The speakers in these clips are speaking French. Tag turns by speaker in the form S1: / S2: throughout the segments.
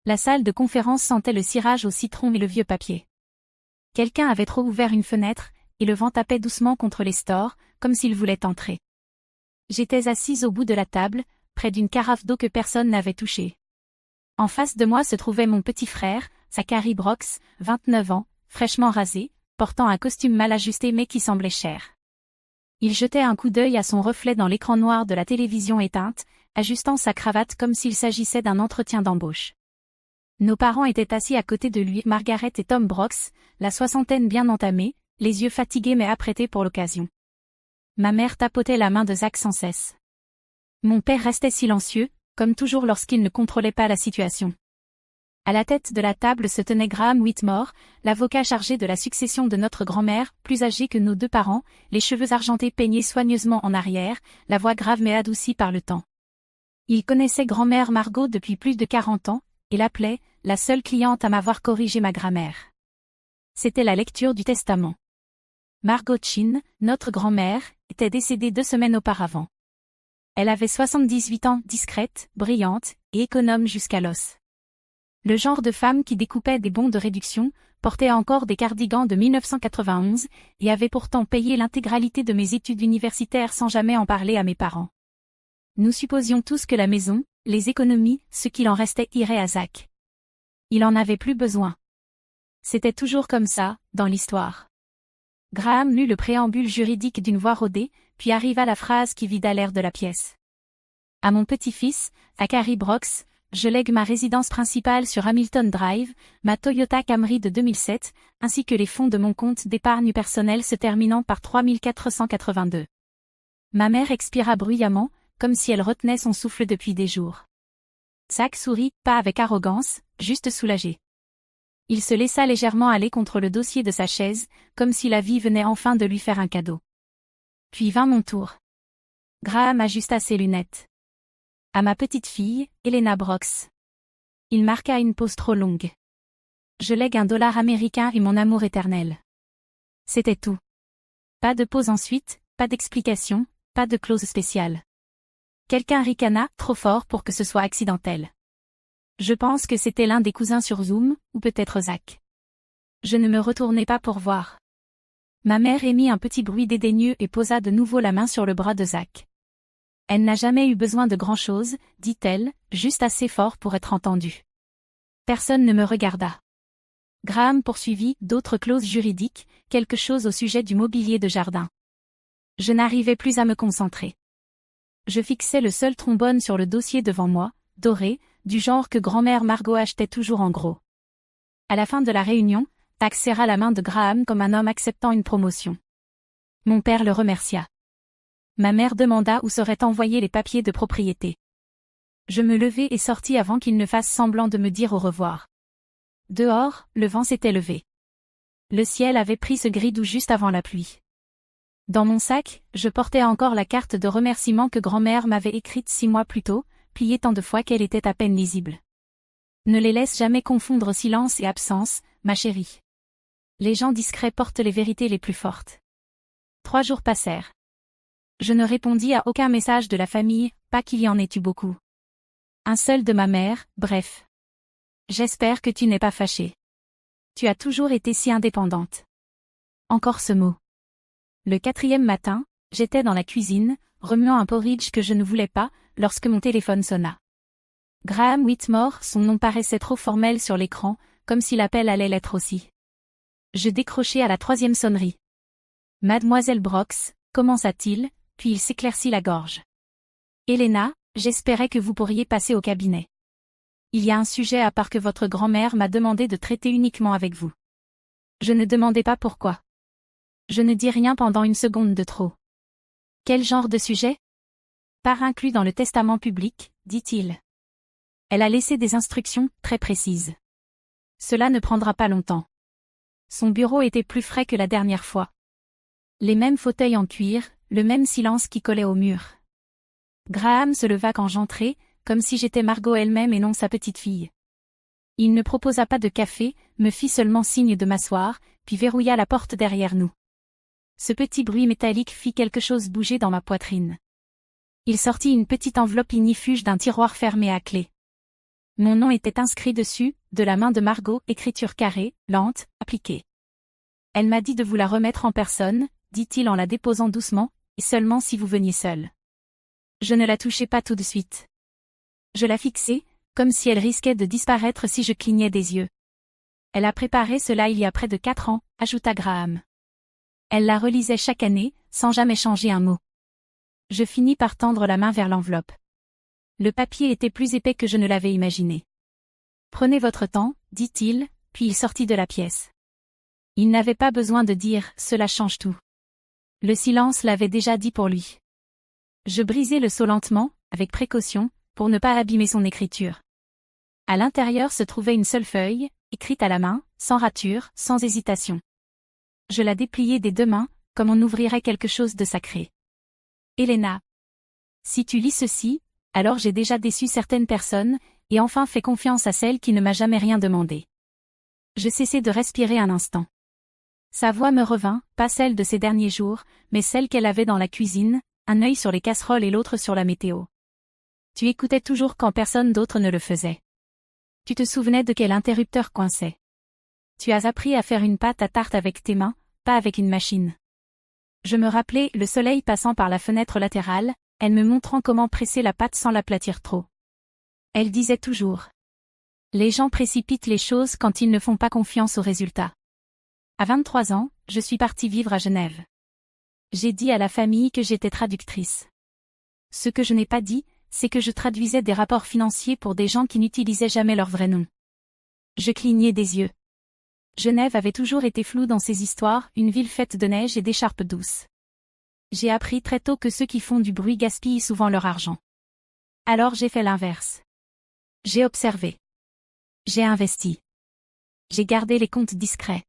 S1: La salle de conférence sentait le cirage au citron et le vieux papier. Quelqu'un avait trop ouvert une fenêtre, et le vent tapait doucement contre les stores, comme s'il voulait entrer. J'étais assise au bout de la table, près d'une carafe d'eau que personne n'avait touchée. En face de moi se trouvait mon petit frère, Zachary Brox, 29 ans, fraîchement rasé, portant un costume mal ajusté mais qui semblait cher. Il jetait un coup d'œil à son reflet dans l'écran noir de la télévision éteinte, ajustant sa cravate comme s'il s'agissait d'un entretien d'embauche. Nos parents étaient assis à côté de lui, Margaret et Tom Brox, la soixantaine bien entamée, les yeux fatigués mais apprêtés pour l'occasion. Ma mère tapotait la main de Zach sans cesse. Mon père restait silencieux, comme toujours lorsqu'il ne contrôlait pas la situation. À la tête de la table se tenait Graham Whitmore, l'avocat chargé de la succession de notre grand-mère, plus âgée que nos deux parents, les cheveux argentés peignés soigneusement en arrière, la voix grave mais adoucie par le temps. Il connaissait grand-mère Margot depuis plus de 40 ans, et l'appelait « la seule cliente à m'avoir corrigé ma grammaire ». C'était la lecture du testament. Margot Chin, notre grand-mère, était décédée 2 semaines auparavant. Elle avait 78 ans, discrète, brillante, et économe jusqu'à l'os. Le genre de femme qui découpait des bons de réduction, portait encore des cardigans de 1991, et avait pourtant payé l'intégralité de mes études universitaires sans jamais en parler à mes parents. Nous supposions tous que la maison, les économies, ce qu'il en restait irait à Zach. Il en avait plus besoin. C'était toujours comme ça, dans l'histoire. Graham lut le préambule juridique d'une voix rodée, puis arriva la phrase qui vida l'air de la pièce. À mon petit-fils, Zachary Brox, je lègue ma résidence principale sur Hamilton Drive, ma Toyota Camry de 2007, ainsi que les fonds de mon compte d'épargne personnelle se terminant par 3482. Ma mère expira bruyamment, comme si elle retenait son souffle depuis des jours. Zach sourit, pas avec arrogance, juste soulagé. Il se laissa légèrement aller contre le dossier de sa chaise, comme si la vie venait enfin de lui faire un cadeau. Puis vint mon tour. Graham ajusta ses lunettes. À ma petite fille, Elena Brox. Il marqua une pause trop longue. Je lègue $1 américain et mon amour éternel. C'était tout. Pas de pause ensuite, pas d'explication, pas de clause spéciale. Quelqu'un ricana, trop fort pour que ce soit accidentel. Je pense que c'était l'un des cousins sur Zoom, ou peut-être Zach. Je ne me retournai pas pour voir. Ma mère émit un petit bruit dédaigneux et posa de nouveau la main sur le bras de Zach. Elle n'a jamais eu besoin de grand-chose, dit-elle, juste assez fort pour être entendue. Personne ne me regarda. Graham poursuivit, d'autres clauses juridiques, quelque chose au sujet du mobilier de jardin. Je n'arrivais plus à me concentrer. Je fixais le seul trombone sur le dossier devant moi, doré, du genre que grand-mère Margot achetait toujours en gros. À la fin de la réunion, Zach serra la main de Graham comme un homme acceptant une promotion. Mon père le remercia. Ma mère demanda où seraient envoyés les papiers de propriété. Je me levai et sortis avant qu'il ne fasse semblant de me dire au revoir. Dehors, le vent s'était levé. Le ciel avait pris ce gris doux juste avant la pluie. Dans mon sac, je portais encore la carte de remerciement que grand-mère m'avait écrite 6 mois plus tôt, pliée tant de fois qu'elle était à peine lisible. Ne les laisse jamais confondre silence et absence, ma chérie. Les gens discrets portent les vérités les plus fortes. 3 jours passèrent. Je ne répondis à aucun message de la famille, pas qu'il y en ait eu beaucoup. Un seul de ma mère, bref. J'espère que tu n'es pas fâchée. Tu as toujours été si indépendante. Encore ce mot. Le 4e matin, j'étais dans la cuisine, remuant un porridge que je ne voulais pas, lorsque mon téléphone sonna. Graham Whitmore, son nom paraissait trop formel sur l'écran, comme si l'appel allait l'être aussi. Je décrochai à la 3e sonnerie. Mademoiselle Brox, commença-t-il, puis il s'éclaircit la gorge. Elena, j'espérais que vous pourriez passer au cabinet. Il y a un sujet à part que votre grand-mère m'a demandé de traiter uniquement avec vous. Je ne demandais pas pourquoi. Je ne dis rien pendant une seconde de trop. Quel genre de sujet? Part inclus dans le testament public, dit-il. Elle a laissé des instructions très précises. Cela ne prendra pas longtemps. Son bureau était plus frais que la dernière fois. Les mêmes fauteuils en cuir, le même silence qui collait au mur. Graham se leva quand j'entrai, comme si j'étais Margot elle-même et non sa petite fille. Il ne proposa pas de café, me fit seulement signe de m'asseoir, puis verrouilla la porte derrière nous. Ce petit bruit métallique fit quelque chose bouger dans ma poitrine. Il sortit une petite enveloppe ignifuge d'un tiroir fermé à clé. Mon nom était inscrit dessus, de la main de Margot, écriture carrée, lente, appliquée. Elle m'a dit de vous la remettre en personne, dit-il en la déposant doucement, et seulement si vous veniez seul. Je ne la touchai pas tout de suite. Je la fixai, comme si elle risquait de disparaître si je clignais des yeux. Elle a préparé cela il y a près de 4 ans, ajouta Graham. Elle la relisait chaque année, sans jamais changer un mot. Je finis par tendre la main vers l'enveloppe. Le papier était plus épais que je ne l'avais imaginé. Prenez votre temps, dit-il, puis il sortit de la pièce. Il n'avait pas besoin de dire « cela change tout ». Le silence l'avait déjà dit pour lui. Je brisai le sceau lentement, avec précaution, pour ne pas abîmer son écriture. À l'intérieur se trouvait une seule feuille, écrite à la main, sans rature, sans hésitation. Je la dépliai des 2 mains, comme on ouvrirait quelque chose de sacré. Helena. Si tu lis ceci, alors j'ai déjà déçu certaines personnes, et enfin fait confiance à celle qui ne m'a jamais rien demandé. Je cessai de respirer un instant. Sa voix me revint, pas celle de ces derniers jours, mais celle qu'elle avait dans la cuisine, un œil sur les casseroles et l'autre sur la météo. Tu écoutais toujours quand personne d'autre ne le faisait. Tu te souvenais de quel interrupteur coinçait. Tu as appris à faire une pâte à tarte avec tes mains, pas avec une machine. Je me rappelais le soleil passant par la fenêtre latérale, elle me montrant comment presser la pâte sans l'aplatir trop. Elle disait toujours. Les gens précipitent les choses quand ils ne font pas confiance aux résultats. À 23 ans, je suis partie vivre à Genève. J'ai dit à la famille que j'étais traductrice. Ce que je n'ai pas dit, c'est que je traduisais des rapports financiers pour des gens qui n'utilisaient jamais leur vrai nom. Je clignais des yeux. Genève avait toujours été floue dans ces histoires, une ville faite de neige et d'écharpes douces. J'ai appris très tôt que ceux qui font du bruit gaspillent souvent leur argent. Alors j'ai fait l'inverse. J'ai observé. J'ai investi. J'ai gardé les comptes discrets.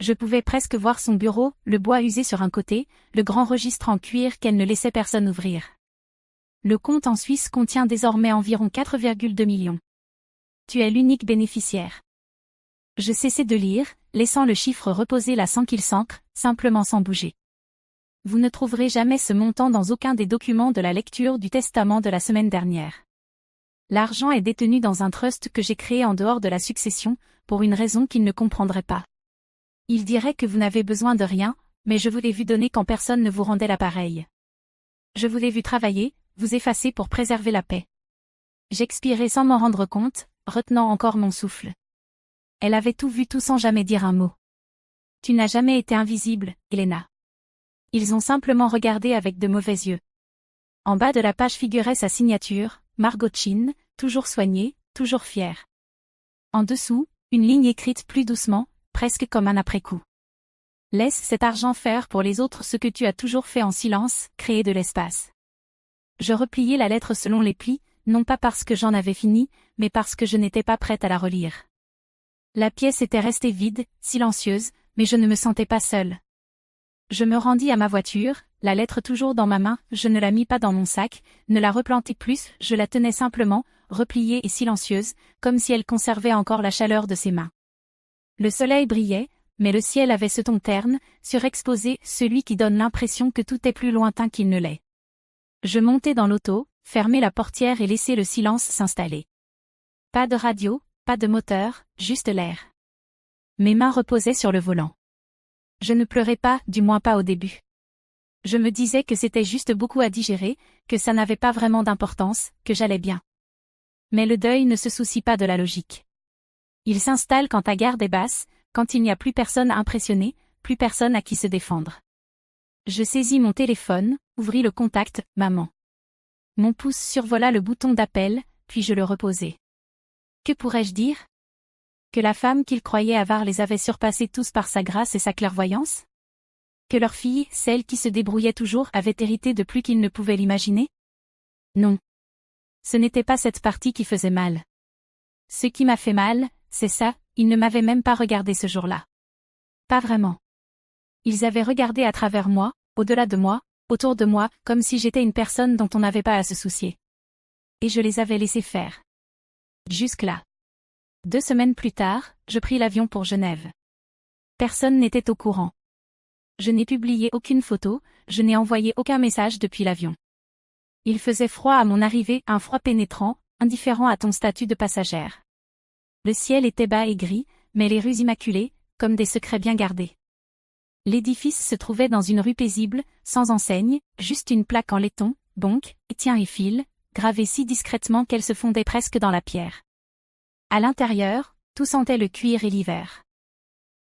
S1: Je pouvais presque voir son bureau, le bois usé sur un côté, le grand registre en cuir qu'elle ne laissait personne ouvrir. Le compte en Suisse contient désormais environ 4,2 millions. Tu es l'unique bénéficiaire. Je cessai de lire, laissant le chiffre reposer là sans qu'il s'ancre, simplement sans bouger. Vous ne trouverez jamais ce montant dans aucun des documents de la lecture du testament de la semaine dernière. L'argent est détenu dans un trust que j'ai créé en dehors de la succession, pour une raison qu'il ne comprendrait pas. Il dirait que vous n'avez besoin de rien, mais je vous l'ai vu donner quand personne ne vous rendait l'appareil. Je vous l'ai vu travailler, vous effacer pour préserver la paix. J'expirai sans m'en rendre compte, retenant encore mon souffle. Elle avait tout vu tout sans jamais dire un mot. Tu n'as jamais été invisible, Helena. Ils ont simplement regardé avec de mauvais yeux. En bas de la page figurait sa signature, Margot Chin, toujours soignée, toujours fière. En dessous, une ligne écrite plus doucement, presque comme un après-coup. Laisse cet argent faire pour les autres ce que tu as toujours fait en silence, créer de l'espace. Je repliai la lettre selon les plis, non pas parce que j'en avais fini, mais parce que je n'étais pas prête à la relire. La pièce était restée vide, silencieuse, mais je ne me sentais pas seule. Je me rendis à ma voiture, la lettre toujours dans ma main, je ne la mis pas dans mon sac, ne la replantai plus, je la tenais simplement, repliée et silencieuse, comme si elle conservait encore la chaleur de ses mains. Le soleil brillait, mais le ciel avait ce ton terne, surexposé, celui qui donne l'impression que tout est plus lointain qu'il ne l'est. Je montai dans l'auto, fermai la portière et laissai le silence s'installer. Pas de radio, pas de moteur, juste l'air. Mes mains reposaient sur le volant. Je ne pleurais pas, du moins pas au début. Je me disais que c'était juste beaucoup à digérer, que ça n'avait pas vraiment d'importance, que j'allais bien. Mais le deuil ne se soucie pas de la logique. Il s'installe quand ta garde est basse, quand il n'y a plus personne à impressionner, plus personne à qui se défendre. Je saisis mon téléphone, ouvris le contact, maman. Mon pouce survola le bouton d'appel, puis je le reposai. Que pourrais-je dire? Que la femme qu'il croyait avoir les avait surpassés tous par sa grâce et sa clairvoyance? Que leur fille, celle qui se débrouillait toujours, avait hérité de plus qu'il ne pouvait l'imaginer? Non. Ce n'était pas cette partie qui faisait mal. Ce qui m'a fait mal, c'est ça, ils ne m'avaient même pas regardé ce jour-là. Pas vraiment. Ils avaient regardé à travers moi, au-delà de moi, autour de moi, comme si j'étais une personne dont on n'avait pas à se soucier. Et je les avais laissés faire. Jusque-là. 2 semaines plus tard, je pris l'avion pour Genève. Personne n'était au courant. Je n'ai publié aucune photo, je n'ai envoyé aucun message depuis l'avion. Il faisait froid à mon arrivée, un froid pénétrant, indifférent à ton statut de passagère. Le ciel était bas et gris, mais les rues immaculées, comme des secrets bien gardés. L'édifice se trouvait dans une rue paisible, sans enseigne, juste une plaque en laiton, bonque, étien et fil, gravée si discrètement qu'elle se fondait presque dans la pierre. À l'intérieur, tout sentait le cuir et l'hiver.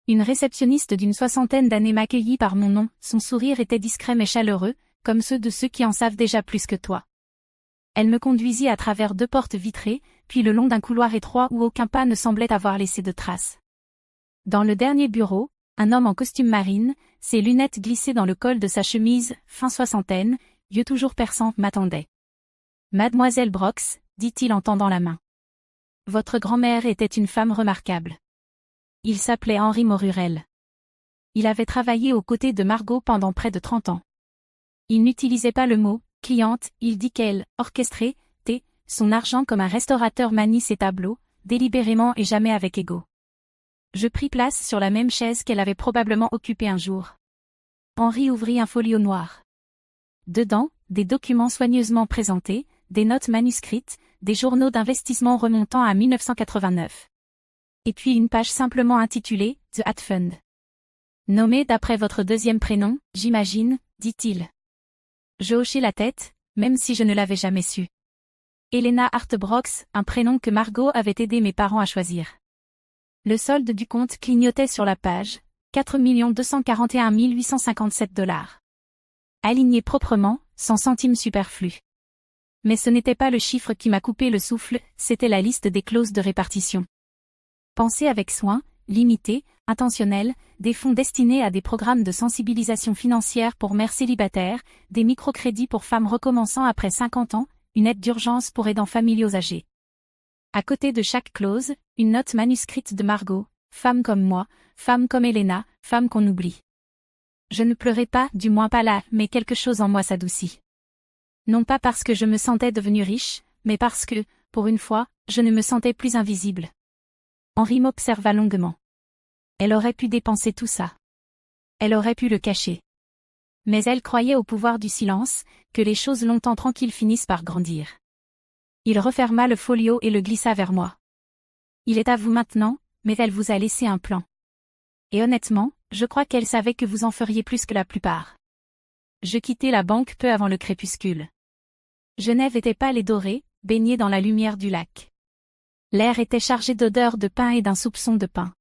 S1: Une réceptionniste d'une 60aine d'années m'accueillit par mon nom, son sourire était discret mais chaleureux, comme ceux de ceux qui en savent déjà plus que toi. Elle me conduisit à travers 2 portes vitrées, puis le long d'un couloir étroit où aucun pas ne semblait avoir laissé de traces. Dans le dernier bureau, un homme en costume marine, ses lunettes glissées dans le col de sa chemise, fin 60aine, yeux toujours perçants, m'attendait. « Mademoiselle Brox, dit-il en tendant la main. Votre grand-mère était une femme remarquable. » Il s'appelait Henri Morurel. Il avait travaillé aux côtés de Margot pendant près de 30 ans. Il n'utilisait pas le mot « cliente », il dit qu'elle orchestrait son argent comme un restaurateur manie ses tableaux, délibérément et jamais avec ego. Je pris place sur la même chaise qu'elle avait probablement occupée un jour. Henri ouvrit un folio noir. Dedans, des documents soigneusement présentés, des notes manuscrites, des journaux d'investissement remontant à 1989. Et puis une page simplement intitulée « The Hat Fund ». Nommé d'après votre 2e prénom, j'imagine, dit-il. Je hochai la tête, même si je ne l'avais jamais su. Helena Hart Brox, un prénom que Margot avait aidé mes parents à choisir. Le solde du compte clignotait sur la page, 4 241 857 $. Aligné proprement, sans centimes superflus. Mais ce n'était pas le chiffre qui m'a coupé le souffle, c'était la liste des clauses de répartition. Pensez avec soin, limité, intentionnel, des fonds destinés à des programmes de sensibilisation financière pour mères célibataires, des microcrédits pour femmes recommençant après 50 ans, une aide d'urgence pour aidants familiaux âgés. À côté de chaque clause, une note manuscrite de Margot, femme comme moi, femme comme Helena, femme qu'on oublie. Je ne pleurais pas, du moins pas là, mais quelque chose en moi s'adoucit. Non pas parce que je me sentais devenue riche, mais parce que, pour une fois, je ne me sentais plus invisible. Henri m'observa longuement. Elle aurait pu dépenser tout ça. Elle aurait pu le cacher. Mais elle croyait au pouvoir du silence, que les choses longtemps tranquilles finissent par grandir. Il referma le folio et le glissa vers moi. Il est à vous maintenant, mais elle vous a laissé un plan. Et honnêtement, je crois qu'elle savait que vous en feriez plus que la plupart. Je quittai la banque peu avant le crépuscule. Genève était pâle et dorée, baignée dans la lumière du lac. L'air était chargé d'odeurs de pain et d'un soupçon de pain.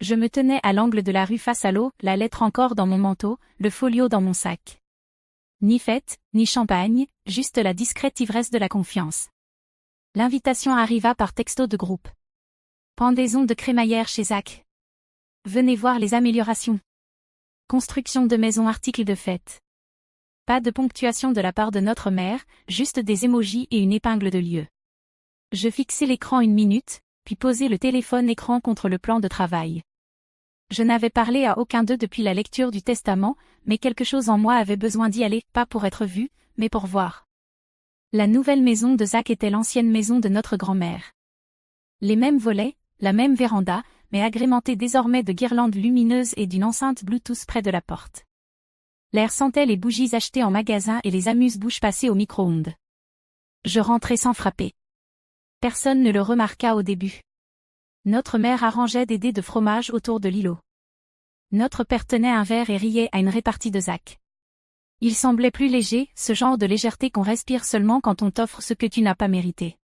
S1: Je me tenais à l'angle de la rue face à l'eau, la lettre encore dans mon manteau, le folio dans mon sac. Ni fête, ni champagne, juste la discrète ivresse de la confiance. L'invitation arriva par texto de groupe. Pendaison de crémaillère chez Zach. Venez voir les améliorations. Construction de maison article de fête. Pas de ponctuation de la part de notre mère, juste des émojis et une épingle de lieu. Je fixai l'écran 1 minute, puis posai le téléphone écran contre le plan de travail. Je n'avais parlé à aucun d'eux depuis la lecture du testament, mais quelque chose en moi avait besoin d'y aller, pas pour être vu, mais pour voir. La nouvelle maison de Zach était l'ancienne maison de notre grand-mère. Les mêmes volets, la même véranda, mais agrémentée désormais de guirlandes lumineuses et d'une enceinte Bluetooth près de la porte. L'air sentait les bougies achetées en magasin et les amuse-bouches passées au micro-ondes. Je rentrai sans frapper. Personne ne le remarqua au début. Notre mère arrangeait des dés de fromage autour de l'îlot. Notre père tenait un verre et riait à une répartie de Zach. Il semblait plus léger, ce genre de légèreté qu'on respire seulement quand on t'offre ce que tu n'as pas mérité.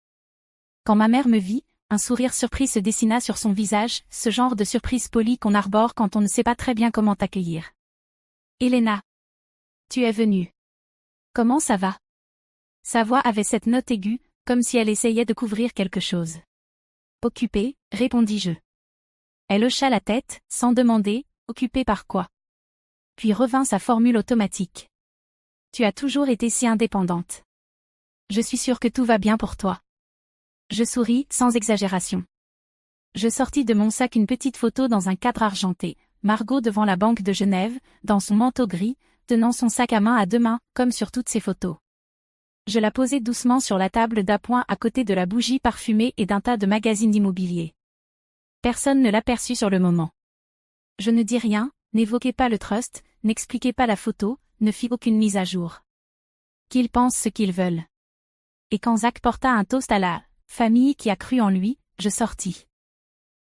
S1: Quand ma mère me vit, un sourire surpris se dessina sur son visage, ce genre de surprise polie qu'on arbore quand on ne sait pas très bien comment t'accueillir. « Helena. Tu es venue. Comment ça va ?» Sa voix avait cette note aiguë, comme si elle essayait de couvrir quelque chose. « Occupée, répondis-je. » Elle hocha la tête, sans demander, « Occupée par quoi ?» Puis revint sa formule automatique. « Tu as toujours été si indépendante. Je suis sûre que tout va bien pour toi. » Je souris, sans exagération. Je sortis de mon sac une petite photo dans un cadre argenté, Margot devant la Banque de Genève, dans son manteau gris, tenant son sac à main à 2 mains, comme sur toutes ses photos. Je la posai doucement sur la table d'appoint à côté de la bougie parfumée et d'un tas de magazines d'immobilier. Personne ne l'aperçut sur le moment. Je ne dis rien, n'évoquai pas le trust, n'expliquai pas la photo, ne fis aucune mise à jour. Qu'ils pensent ce qu'ils veulent. et quand Zach porta un toast à la famille qui a cru en lui, je sortis.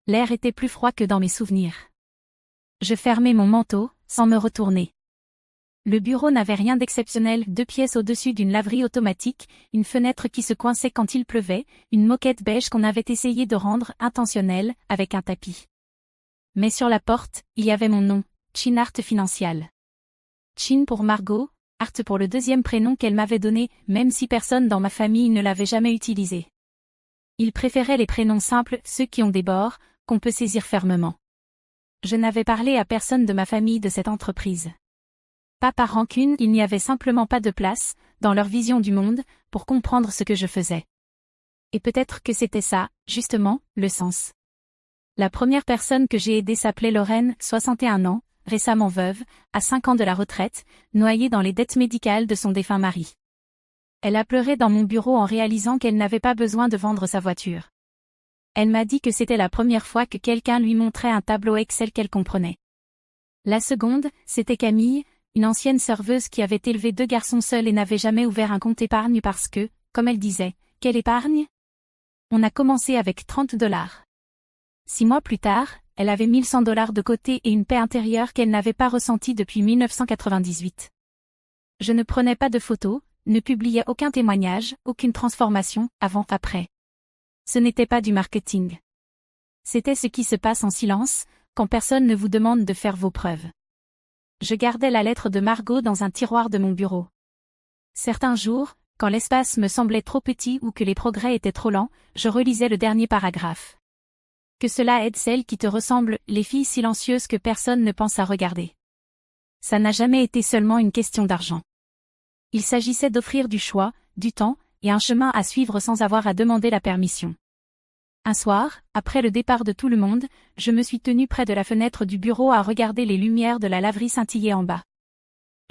S1: L'air était plus froid que dans mes souvenirs. Je fermai mon manteau, sans me retourner. Le bureau n'avait rien d'exceptionnel, 2 pièces au-dessus d'une laverie automatique, une fenêtre qui se coinçait quand il pleuvait, une moquette beige qu'on avait essayé de rendre intentionnelle, avec un tapis. Mais sur la porte, il y avait mon nom, Chin Art Financial. Chin pour Margot, Art pour le deuxième prénom qu'elle m'avait donné, même si personne dans ma famille ne l'avait jamais utilisé. Il préférait les prénoms simples, ceux qui ont des bords, qu'on peut saisir fermement. Je n'avais parlé à personne de ma famille de cette entreprise. Pas par rancune, il n'y avait simplement pas de place, dans leur vision du monde, pour comprendre ce que je faisais. Et peut-être que c'était ça, justement, le sens. La première personne que j'ai aidée s'appelait Lorraine, 61 ans, récemment veuve, à 5 ans de la retraite, noyée dans les dettes médicales de son défunt mari. Elle a pleuré dans mon bureau en réalisant qu'elle n'avait pas besoin de vendre sa voiture. Elle m'a dit que c'était la première fois que quelqu'un lui montrait un tableau Excel qu'elle comprenait. La seconde, c'était Camille, une ancienne serveuse qui avait élevé 2 garçons seuls et n'avait jamais ouvert un compte épargne parce que, comme elle disait, quelle épargne? On a commencé avec $30. 6 mois plus tard, elle avait $1100 de côté et une paix intérieure qu'elle n'avait pas ressentie depuis 1998. Je ne prenais pas de photos, ne publiais aucun témoignage, aucune transformation, avant-après. Ce n'était pas du marketing. C'était ce qui se passe en silence, quand personne ne vous demande de faire vos preuves. Je gardais la lettre de Margot dans un tiroir de mon bureau. Certains jours, quand l'espace me semblait trop petit ou que les progrès étaient trop lents, je relisais le dernier paragraphe. Que cela aide celles qui te ressemblent, les filles silencieuses que personne ne pense à regarder. Ça n'a jamais été seulement une question d'argent. Il s'agissait d'offrir du choix, du temps, et un chemin à suivre sans avoir à demander la permission. Un soir, après le départ de tout le monde, je me suis tenue près de la fenêtre du bureau à regarder les lumières de la laverie scintiller en bas.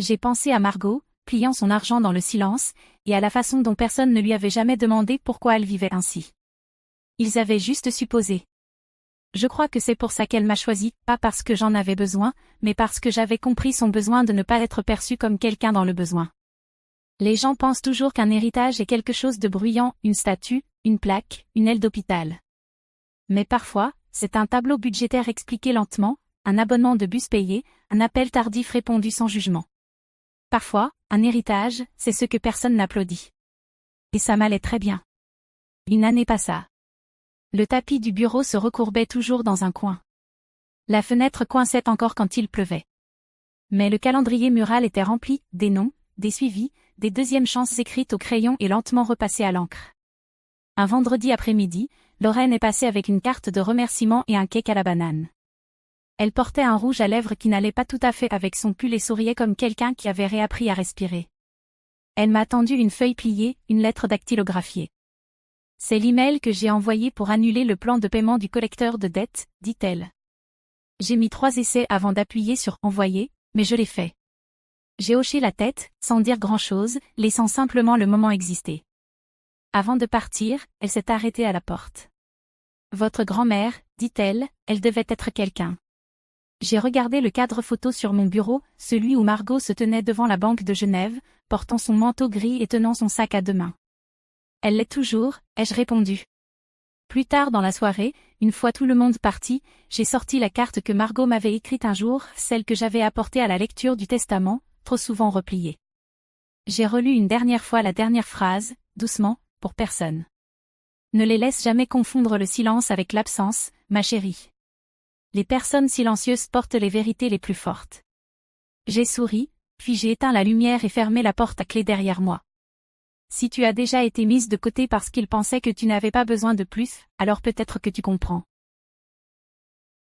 S1: J'ai pensé à Margot, pliant son argent dans le silence, et à la façon dont personne ne lui avait jamais demandé pourquoi elle vivait ainsi. Ils avaient juste supposé. Je crois que c'est pour ça qu'elle m'a choisi, pas parce que j'en avais besoin, mais parce que j'avais compris son besoin de ne pas être perçu comme quelqu'un dans le besoin. Les gens pensent toujours qu'un héritage est quelque chose de bruyant, une statue, une plaque, une aile d'hôpital. Mais parfois, c'est un tableau budgétaire expliqué lentement, un abonnement de bus payé, un appel tardif répondu sans jugement. Parfois, un héritage, c'est ce que personne n'applaudit. Et ça m'allait très bien. Une année passa. Le tapis du bureau se recourbait toujours dans un coin. La fenêtre coinçait encore quand il pleuvait. Mais le calendrier mural était rempli, des noms, des suivis, des deuxièmes chances écrites au crayon et lentement repassées à l'encre. Un vendredi après-midi, Lorraine est passée avec une carte de remerciement et un cake à la banane. Elle portait un rouge à lèvres qui n'allait pas tout à fait avec son pull et souriait comme quelqu'un qui avait réappris à respirer. Elle m'a tendu une feuille pliée, une lettre dactylographiée. C'est l'email que j'ai envoyé pour annuler le plan de paiement du collecteur de dettes, dit-elle. J'ai mis 3 essais avant d'appuyer sur « Envoyer », mais je l'ai fait. J'ai hoché la tête, sans dire grand-chose, laissant simplement le moment exister. Avant de partir, elle s'est arrêtée à la porte. « Votre grand-mère, dit-elle, elle devait être quelqu'un. » J'ai regardé le cadre photo sur mon bureau, celui où Margot se tenait devant la Banque de Genève, portant son manteau gris et tenant son sac à 2 mains. « Elle l'est toujours », ai-je répondu. Plus tard dans la soirée, une fois tout le monde parti, j'ai sorti la carte que Margot m'avait écrite un jour, celle que j'avais apportée à la lecture du testament, trop souvent repliée. J'ai relu une dernière fois la dernière phrase, doucement, pour personne. Ne les laisse jamais confondre le silence avec l'absence, ma chérie. Les personnes silencieuses portent les vérités les plus fortes. J'ai souri, puis j'ai éteint la lumière et fermé la porte à clé derrière moi. Si tu as déjà été mise de côté parce qu'ils pensaient que tu n'avais pas besoin de plus, alors peut-être que tu comprends.